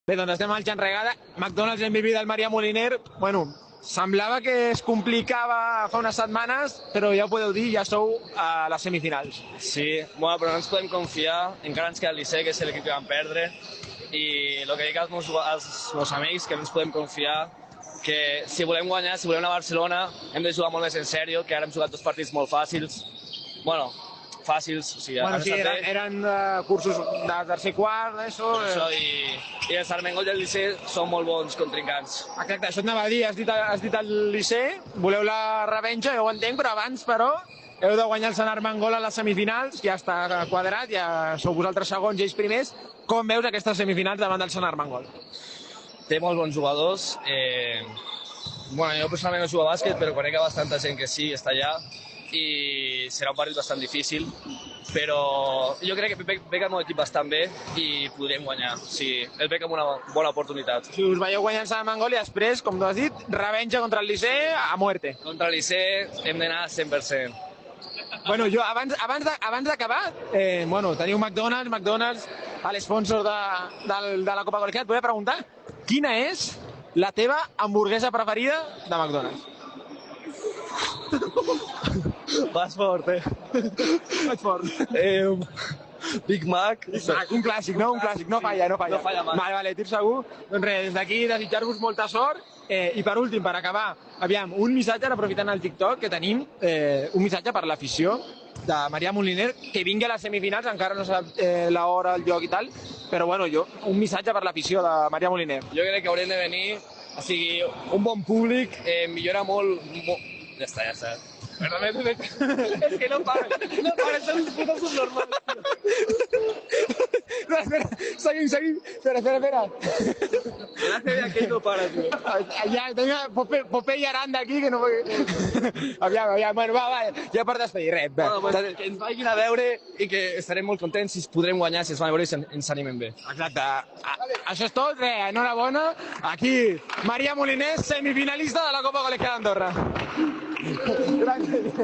Bé, doncs estem al Xenregada. McDonald's MVP del Maria Moliner. Bueno, semblava que es complicava fa unes setmanes, però ja ho podeu dir, ja sou a les semifinals. Sí, bueno, però no ens podem confiar, encara ens queda el Licey, que és l'equip que vam perdre, i el que dic als meus amics, que no ens podem confiar, que si volem guanyar, si volem anar a Barcelona, hem de jugar molt més en sèrio, que ara hem jugat dos partits molt fàcils. Bueno, fàcils, o sigui, Bueno, sí, eren cursos de tercer quart, d'això. I els Armengol i el Licey són molt bons contrincants. Exacte, això et anava a dir, has dit el Licey, voleu la revenja, jo ho entenc, però abans, heu de guanyar el Sant Armengol a les semifinals, ja està quadrat, ja sou vosaltres segons i ells primers. Com veus aquestes semifinals davant del Sant Armengol? Té molts bons jugadors. Bueno, jo personalment no jugo a bàsquet, però conec a bastanta gent que sí, està allà, i serà un partit bastant difícil, però jo crec que veig el meu equip bastant bé i podríem guanyar. Sí, el veig com una bona oportunitat. Si us veieu guanyant Sant Armengol i després, com tu has dit, revenja contra el Licey a muerte. Contra el Licey hem d'anar 100%. Bueno, jo, abans d'acabar, bueno, teniu McDonald's, l'esponsor de la Copa Colegiat, et volia preguntar, quina és la teva hamburguesa preferida de McDonald's? Vas fort, Vaig fort. Big Mac. Un clàssic, no? Un clàssic, no falla. No falla mai. Vale, tir segur. Doncs res, des d'aquí desitjar-vos molta sort. I per últim, per acabar, aviam, un missatge, aprofitant el TikTok que tenim, un missatge per l'afició de Maria Moliner, que vingui a les semifinals, encara no sap l'hora, el lloc i tal, però bueno, un missatge per l'afició de Maria Moliner. Jo crec que haurem de venir, o sigui, un bon públic, millora molt... Ja està. És que no pares, són uns putos subnormals. No, espera, seguim. Espera. Aquell no para, tio. Ja, tenia Popeye i Aranda aquí, que no... Aviam, bueno, va, ja per despedir, res. Bueno, que ens vagin a veure i que estarem molt contents si podrem guanyar, si ens van a veure i ens animen bé. Exacte. Això és tot, res, enhorabona. Aquí, Maria Moliner, semifinalista de la Copa Colegiat d'Andorra. Gràcies.